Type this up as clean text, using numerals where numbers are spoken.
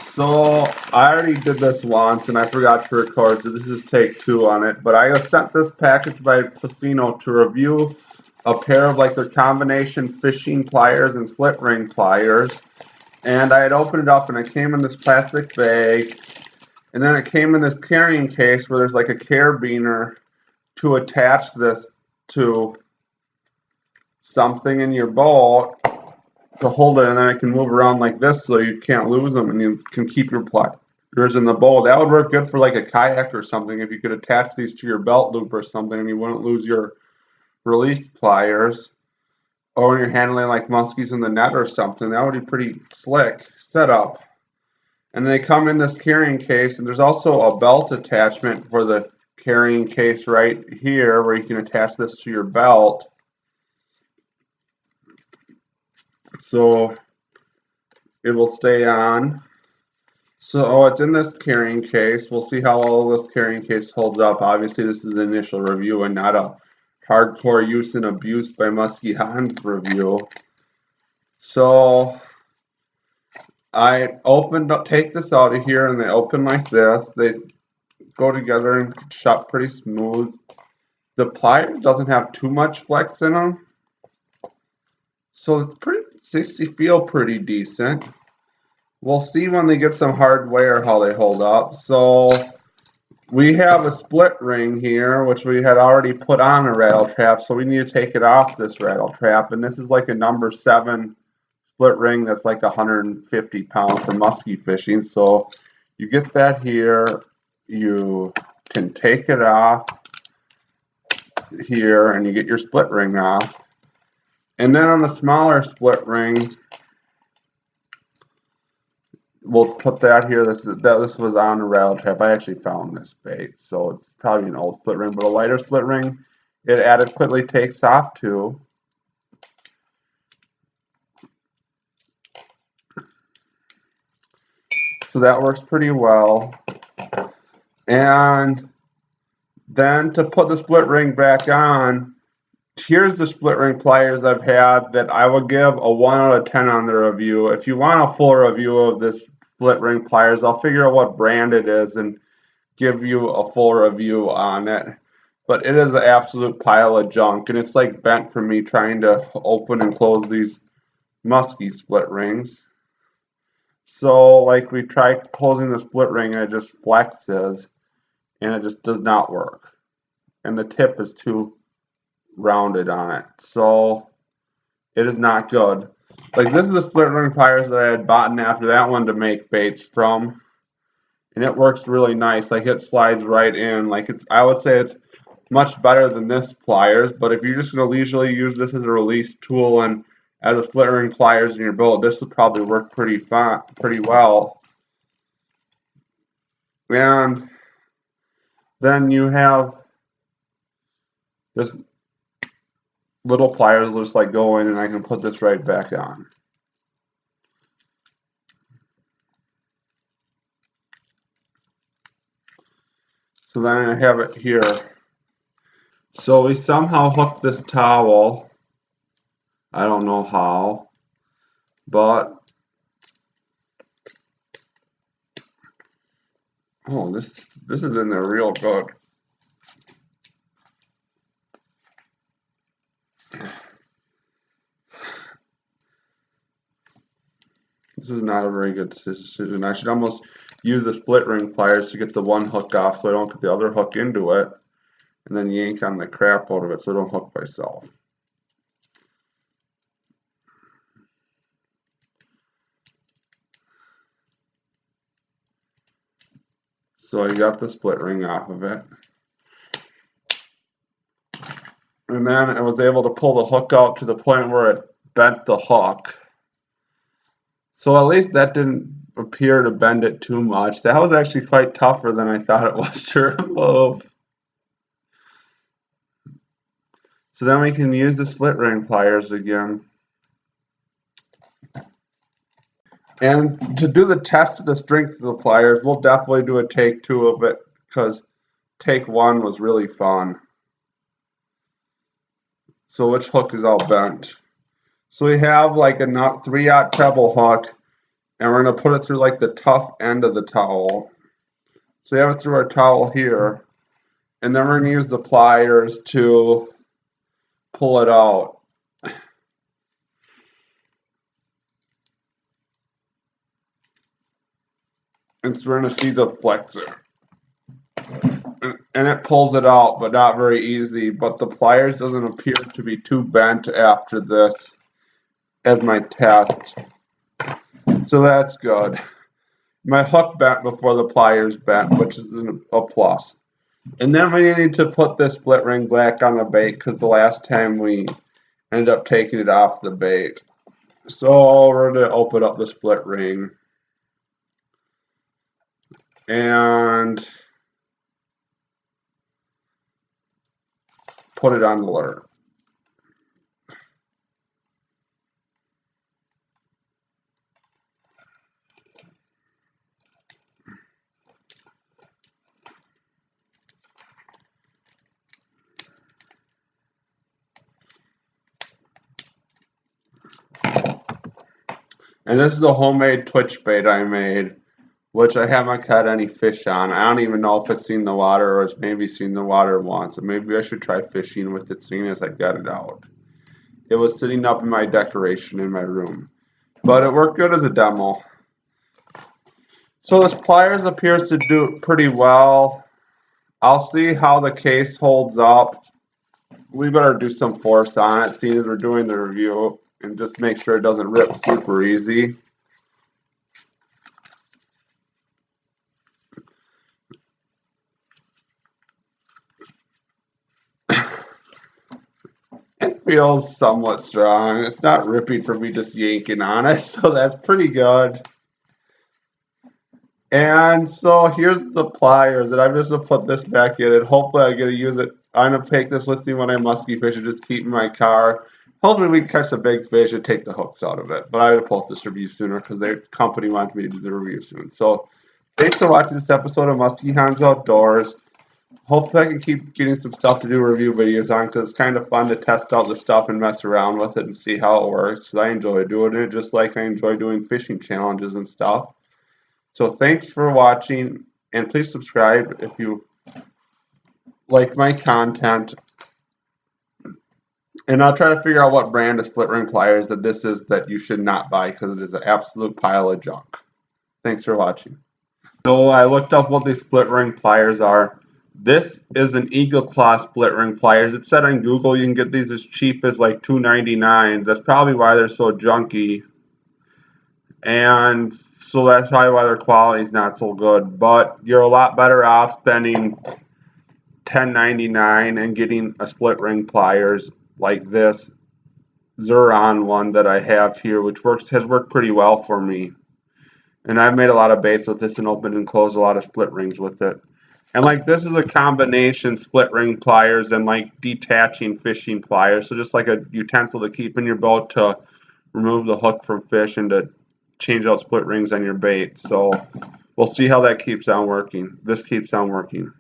So I already did this once and I forgot to record, so this is take 2 on it. But I was sent this package by Plussino to review a pair of like their combination fishing pliers and split ring pliers. And I had opened it up and it came in this plastic bag. And then it came in this carrying case where there's like a carabiner to attach this to something in your boat to hold it, and then it can move around like this so you can't lose them and you can keep your pliers in the boat. That would work good for like a kayak or something if you could attach these to your belt loop or something and you wouldn't lose your release pliers. Or when you're handling like muskies in the net or something, that would be pretty slick setup. And they come in this carrying case, and there's also a belt attachment for the carrying case right here where you can attach this to your belt. So it will stay on. So it's in this carrying case. We'll see how all this carrying case holds up. Obviously, this is an initial review and not a hardcore use and abuse by Muskie Hans review. So I take this out of here, and they open like this. They go together and shut pretty smooth. The pliers doesn't have too much flex in them, so they feel pretty decent. We'll see when they get some hard wear how they hold up. So we have a split ring here, which we had already put on a rattle trap, so we need to take it off this rattle trap. And this is like a number 7 split ring that's like 150 pounds for muskie fishing. So you get that here, you can take it off here, and you get your split ring off. And then on the smaller split ring, we'll put that here. This was on a rattle trap. I actually found this bait, so it's probably an old split ring, but a lighter split ring, it adequately takes off too. So that works pretty well. And then to put the split ring back on, here's the split ring pliers I've had that I will give a 1 out of 10 on the review. If you want a full review of this split ring pliers, I'll figure out what brand it is and give you a full review on it. But it is an absolute pile of junk, and it's like bent from me trying to open and close these muskie split rings. So like we try closing the split ring and it just flexes and it just does not work. And the tip is too rounded on it. So it is not good. Like this is the split ring pliers that I had bought after that one to make baits from. And it works really nice. Like it slides right in. Like I would say it's much better than this pliers, but if you're just going to leisurely use this as a release tool and as a split ring pliers in your boat, this would probably work pretty well. And then you have this little pliers just like go in, and I can put this right back on. So then I have it here. So we somehow hooked this towel. I don't know how, but oh, this is in there real good. This is not a very good decision. I should almost use the split ring pliers to get the one hook off so I don't get the other hook into it, and then yank on the crap out of it so I don't hook myself. So I got the split ring off of it. And then I was able to pull the hook out to the point where it bent the hook. So at least that didn't appear to bend it too much. That was actually quite tougher than I thought it was to remove. So then we can use the split ring pliers again. And to do the test of the strength of the pliers, we'll definitely do a take 2 of it because take 1 was really fun. So which hook is all bent? So we have like a 3/0 treble hook, and we're going to put it through like the tough end of the towel. So we have it through our towel here, and then we're going to use the pliers to pull it out. And so we're going to see the flexor. And it pulls it out, but not very easy. But the pliers doesn't appear to be too bent after this as my test. So that's good. My hook bent before the pliers bent, which is a plus. And then we need to put this split ring back on the bait because the last time we ended up taking it off the bait. So we're going to open up the split ring. And put it on the lure. And this is a homemade twitch bait I made, which I haven't caught any fish on. I don't even know if it's seen the water or it's maybe seen the water once. And maybe I should try fishing with it, seeing as I got it out. It was sitting up in my decoration in my room. But it worked good as a demo. So this pliers appears to do pretty well. I'll see how the case holds up. We better do some force on it, seeing as we're doing the review, and just make sure it doesn't rip super easy. It feels somewhat strong. It's not ripping for me just yanking on it, so that's pretty good. And so here's the pliers, and I'm just going to put this back in, and hopefully I get to use it. I'm going to take this with me when I musky fish and just keep in my car. Hopefully we can catch a big fish and take the hooks out of it. But I will post this review sooner because the company wants me to do the review soon. So thanks for watching this episode of Musky Hands Outdoors. Hopefully I can keep getting some stuff to do review videos on because it's kind of fun to test out the stuff and mess around with it and see how it works. I enjoy doing it just like I enjoy doing fishing challenges and stuff. So thanks for watching, and please subscribe if you like my content. And I'll try to figure out what brand of split ring pliers that this is that you should not buy because it is an absolute pile of junk. Thanks for watching. So I looked up what these split ring pliers are. This is an Eagle Claw split ring pliers. It said on Google you can get these as cheap as like $2.99. That's probably why they're so junky. And so that's probably why their quality is not so good. But you're a lot better off spending $10.99 and getting a split ring pliers like this Xuron one that I have here, which has worked pretty well for me. And I've made a lot of baits with this and opened and closed a lot of split rings with it. And like this is a combination split ring pliers and like detaching fishing pliers. So just like a utensil to keep in your boat to remove the hook from fish and to change out split rings on your bait. So we'll see how that keeps on working. This keeps on working.